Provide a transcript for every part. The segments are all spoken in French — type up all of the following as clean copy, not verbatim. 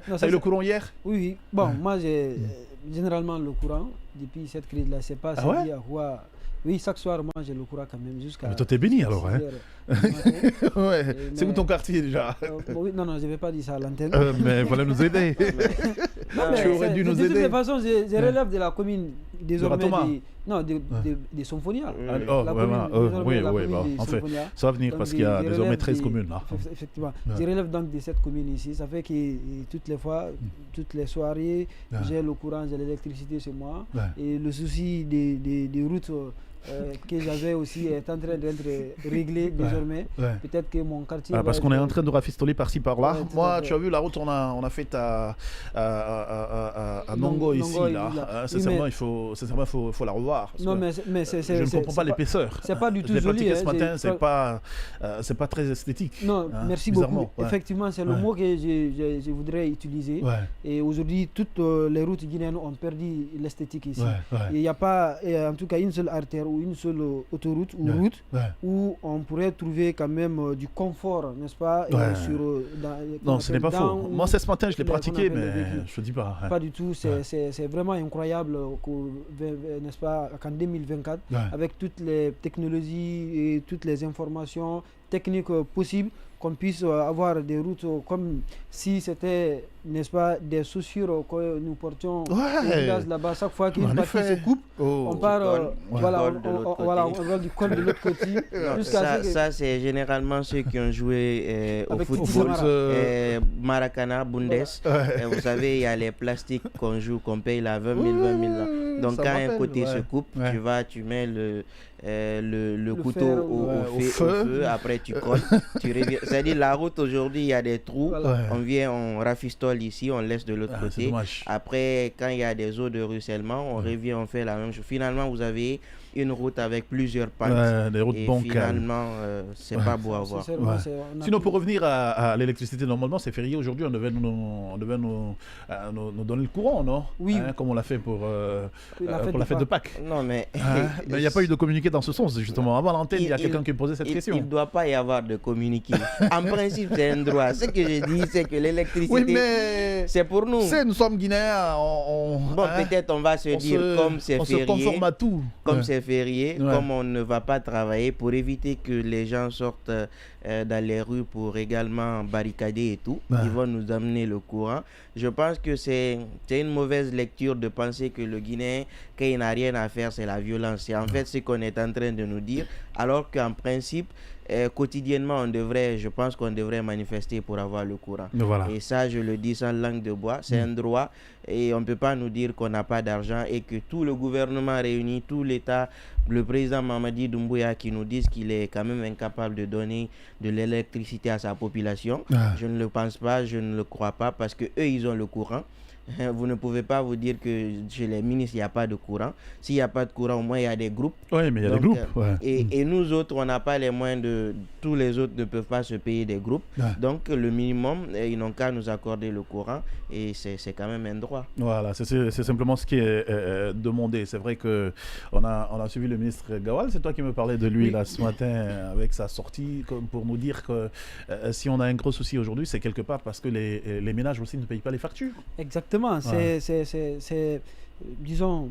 Non, T'as eu le courant hier? Oui, oui. Bon, moi, j'ai généralement le courant depuis cette crise-là. C'est pas Ah ouais? dit à quoi. Oui, chaque soir, moi, j'ai le courant quand même jusqu'à. Mais toi, t'es béni alors, 6 hein? heures du matin. Ouais. C'est où Mais- ton quartier déjà? Oui, non, non, je ne vais pas dire ça à l'antenne. Mais voilà nous aider. Non, mais Tu aurais dû nous de toutes aider. les façons, je relève de la commune désormais Ratoma. des Symphonia. Oh, La vraiment. commune, désormais, Oui, la oui, commune bah, des en fait, Symphonia. ça va venir Donc, parce qu'il y a je désormais relève 13 communes là. Effectivement. Ouais. Je relève donc de cette commune ici. Ça fait que toutes les fois, toutes les soirées, Ouais. j'ai le courant, j'ai l'électricité chez moi. Ouais. Et le souci des routes que j'avais aussi est en train d'être réglé désormais. Ouais. Peut-être que mon quartier. Ah, parce va qu'on est être- en train de rafistoler par-ci par-là. Ouais, tout à Moi, fait. tu as vu la route, on a fait à Nongo ici. Nongo, Là. là. Oui, Sincèrement, mais- il faut la revoir. Parce Non, que mais je ne comprends pas l'épaisseur. c'est pas du Je tout l'ai joli. pratiqué ce hein, matin, j'ai- c'est pas très esthétique. Non, hein, merci bizarrement, beaucoup. ouais. Effectivement, c'est le Ouais. mot que je voudrais utiliser. Ouais, Et aujourd'hui, toutes les routes guinéennes ont perdu l'esthétique ici. ouais, Il n'y a pas, en tout cas, une seule artère ou une seule autoroute ou Ouais. route ouais. où on pourrait trouver quand même du confort, n'est-ce pas, Ouais. sur, Non, ce n'est pas faux. Moi, c'est ce matin, je l'ai qu'on pratiqué, appelle le mais véhicule. je te dis pas. hein. Pas du tout, Ouais. c'est vraiment incroyable n'est-ce pas, qu'en 2024, Ouais. avec toutes les technologies et toutes les informations techniques possibles, qu'on puisse avoir des routes comme si c'était, n'est-ce pas, des chaussures que nous portions au Ouais. village là-bas. Chaque fois En qu'une partie effet. se coupe, Oh. on part, colle, voilà, colle de l'autre voilà, côté. on va du col de l'autre côté. Non, jusqu'à ça, ce que- ça c'est généralement ceux qui ont joué au Avec Titi football, Camara. Maracana, Bundes. Ouais. Vous savez, il y a les plastiques qu'on joue, qu'on paye là 20 000, 20 000 là. Donc Ça quand un m'appelle, côté ouais. se coupe, Ouais. tu mets le couteau fer au au feu. feu, après tu colles, tu reviens. C'est-à-dire la route aujourd'hui, il y a des trous, Voilà. Ouais. on vient, on rafistole ici, on laisse de l'autre Ah, c'est côté. dommage. Après, quand il y a des eaux de ruissellement, on revient, on fait la même chose. Finalement, vous avez une route avec plusieurs pentes. Ouais, des routes Et bancales. finalement, c'est Ouais. pas beau à voir. Sincèrement, Ouais. on a Sinon, tout- pour revenir à l'électricité, normalement, c'est férié aujourd'hui. On devait nous donner le courant, non? Oui. Hein, comme on l'a fait pour la fête de Pâques. Non, mais Hein, mais il n'y a pas eu de communiqué dans ce sens, justement. Avant l'antenne, il y a quelqu'un qui posait cette il question. ne doit pas y avoir de communiqué. En principe, c'est un droit. Ce que j'ai dit, c'est que l'électricité, Oui, mais c'est pour nous. nous sommes Guinéens. Bon, hein, peut-être on va se dire, comme c'est on se férié, conforme à tout. comme Ouais. c'est férié, Ouais. comme on ne va pas travailler pour éviter que les gens sortent dans les rues pour également barricader et tout, Ouais. ils vont nous amener le courant. Je pense que c'est une mauvaise lecture de penser que le Guinéen, quand il n'a rien à faire, c'est la violence. C'est en fait ce qu'on est en train de nous dire, alors qu'en principe, quotidiennement, je pense qu'on devrait manifester pour avoir le courant. Voilà. Et ça, je le dis sans langue de bois, c'est un droit et on ne peut pas nous dire qu'on n'a pas d'argent et que tout le gouvernement réuni, tout l'État, le président Mamadi Doumbouya qui nous disent qu'il est quand même incapable de donner de l'électricité à sa population. Ah. Je ne le pense pas, je ne le crois pas parce que eux ils ont le courant. Vous ne pouvez pas vous dire que chez les ministres il n'y a pas de courant. S'il n'y a pas de courant, au moins il y a des groupes. Oui, mais il y a des Donc, groupes. Ouais. Et nous autres, on n'a pas les moyens de... Tous les autres ne peuvent pas se payer des groupes. Ouais. Donc le minimum, ils n'ont qu'à nous accorder le courant et c'est quand même un droit. Voilà, c'est simplement ce qui est demandé. C'est vrai qu'on a suivi le ministre Gawal. C'est toi qui me parlais de lui Oui. là ce matin avec sa sortie comme pour nous dire que si on a un gros souci aujourd'hui, c'est quelque part parce que les ménages aussi ne payent pas les factures. Exactement, Ouais. c'est disons,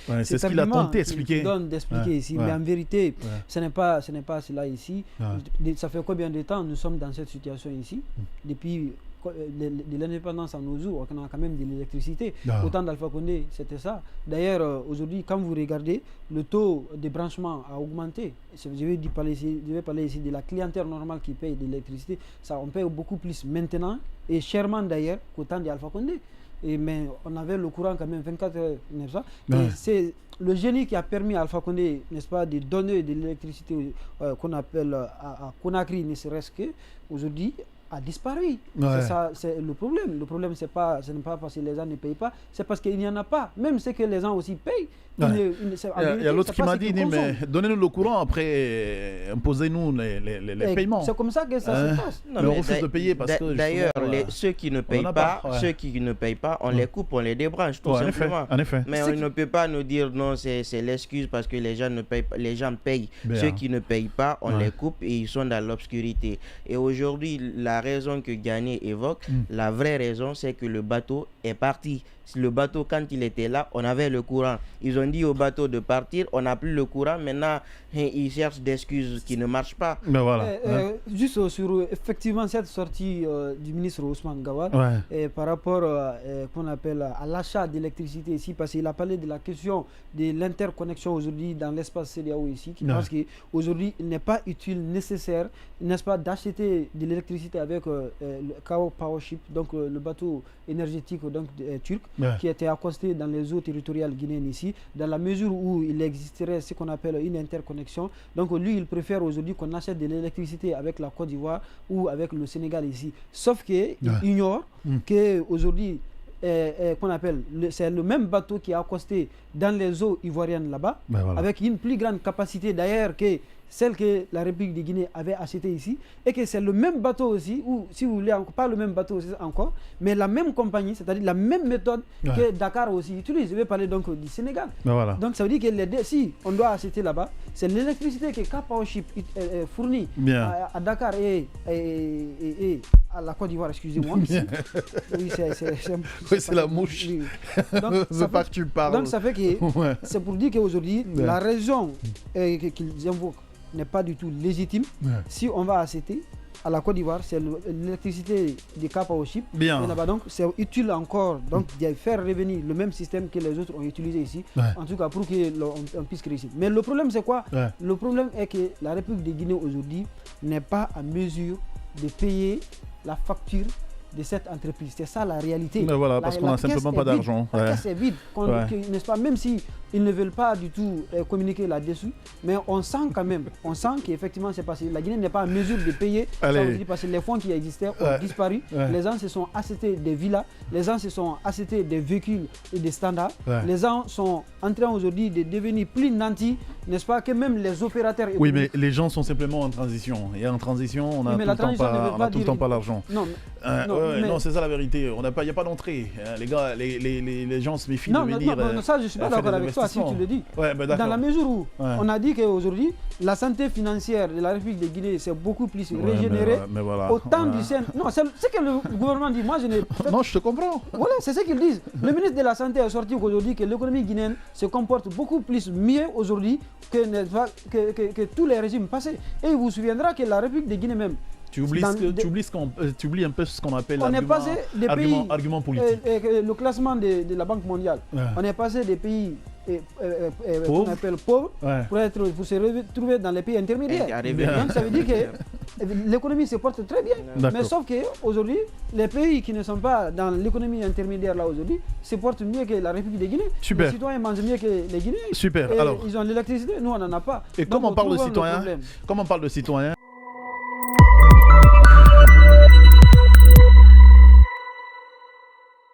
Ouais, c'est ce qu'il a argument tenté d'expliquer. qu'il donne d'expliquer Ouais, ici, ouais. mais en vérité, Ouais. ce n'est pas cela ici. Ouais. Ça fait combien de temps nous sommes dans cette situation ici? Depuis de l'indépendance à nos jours, on a quand même de l'électricité. Ah. Au temps d'Alpha Condé, c'était ça. D'ailleurs, aujourd'hui, quand vous regardez, le taux de branchement a augmenté. Je vais parler ici de la clientèle normale qui paye de l'électricité. Ça, on paye beaucoup plus maintenant, et chèrement d'ailleurs, qu'au temps d'Alpha Condé. Mais on avait le courant quand même 24 heures, n'est-ce pas? Ouais. Et c'est le génie qui a permis à Alpha Condé, n'est-ce pas, de donner de l'électricité qu'on appelle à Conakry, ne serait-ce que aujourd'hui a disparu. Ouais. C'est ça, c'est le problème. Le problème, ce n'est pas parce que les gens ne payent pas, c'est parce qu'il n'y en a pas. Même ce que les gens aussi payent. Ouais. Il y a l'autre qui m'a dit, mais donnez-nous le courant, après imposez-nous les paiements. C'est comme ça que ça se passe. Mais on refuse de payer parce que d'ailleurs, justement, ceux qui ne payent a pas, pas, ouais. ceux qui ne payent pas, on les coupe, on les débranche tout Ouais, simplement. en effet. Mais on ne peut pas nous dire non, c'est l'excuse parce que les gens ne payent pas. Les gens payent. Bien. Ceux qui ne payent pas, on Ouais. les coupe et ils sont dans l'obscurité. Et aujourd'hui, la raison que Gagné évoque, la vraie raison, c'est que le bateau est parti. Le bateau, quand il était là, on avait le courant. Ils ont dit au bateau de partir, on n'a plus le courant. Maintenant, ils cherchent des excuses qui ne marchent pas. Mais voilà. Juste sur effectivement cette sortie du ministre Ousmane Gawal, par rapport qu'on appelle à l'achat d'électricité ici, parce qu'il a parlé de la question de l'interconnexion aujourd'hui dans l'espace CEDEAO ici, qui pense qu'aujourd'hui, il n'est pas utile, nécessaire, n'est-ce pas, d'acheter de l'électricité avec le Kao Powership, donc le bateau énergétique donc, turc, qui était accosté dans les eaux territoriales guinéennes ici, dans la mesure où il existerait ce qu'on appelle une interconnexion. Donc lui, il préfère aujourd'hui qu'on achète de l'électricité avec la Côte d'Ivoire ou avec le Sénégal ici. Sauf qu'il ignore qu'aujourd'hui, qu'on appelle, c'est le même bateau qui est accosté dans les eaux ivoiriennes là-bas, avec une plus grande capacité d'ailleurs que celle que la République de Guinée avait achetée ici, et que c'est le même bateau aussi, ou si vous voulez, pas le même bateau aussi encore, mais la même compagnie, c'est-à-dire la même méthode que Dakar aussi utilise. Je vais parler donc du Sénégal. Donc ça veut dire que si on doit acheter là-bas, c'est l'électricité que Cap Powership fournit à Dakar et à la Côte d'Ivoire, excusez-moi. Oui, c'est la mouche. Donc, ça fait que tu parles. Donc ça fait que c'est pour dire qu'aujourd'hui, la raison qu'ils invoquent n'est pas du tout légitime. Si on va acheter à la Côte d'Ivoire, c'est l'électricité du Cap Powership. Donc c'est utile encore de faire revenir le même système que les autres ont utilisé ici, en tout cas pour qu'on puisse réussir. Mais le problème c'est quoi? Le problème est que la République de Guinée aujourd'hui n'est pas en mesure de payer la facture de cette entreprise. C'est ça la réalité. Mais voilà, parce qu'on n'a simplement pas d'argent. La caisse est vide, n'est-ce pas? Même si ils ne veulent pas du tout communiquer là-dessus, mais on sent quand même, qu'effectivement c'est passé. La Guinée n'est pas en mesure de payer, ça veut dire parce que les fonds qui existaient ont disparu. Les gens se sont achetés des villas, les gens se sont achetés des véhicules et des standards. Les gens sont en train aujourd'hui de devenir plus nantis, n'est-ce pas, que même les opérateurs. Oui, mais les gens sont simplement en transition. Et en transition, on n'a tout le temps pas l'argent. Non, c'est ça la vérité. Il n'y a pas d'entrée. Les gars, les gens se méfient de venir. Non, ça je suis pas d'accord avec toi si tu le dis. Dans la mesure où on a dit qu'aujourd'hui, la santé financière de la République de Guinée s'est beaucoup plus régénérée. Autant du sein. Non, c'est ce que le gouvernement dit. Moi, je n'ai. Non, je te comprends. Voilà, c'est ce qu'ils disent. Le ministre de la Santé a sorti aujourd'hui que l'économie guinéenne se comporte beaucoup plus mieux aujourd'hui que tous les régimes passés. Et il vous souviendra que la République de Guinée même. Tu oublies un peu ce qu'on appelle l'argument politique. Le classement de la Banque mondiale. On est passé des pays qu'on appelle pauvres pour se retrouver dans les pays intermédiaires. Donc ça veut dire que l'économie se porte très bien. Mais sauf qu'aujourd'hui, les pays qui ne sont pas dans l'économie intermédiaire là aujourd'hui se portent mieux que la République de Guinée. Super. Les citoyens mangent mieux que les Guinéens. Super. Alors, ils ont l'électricité, nous on n'en a pas. Et comme on parle de citoyens,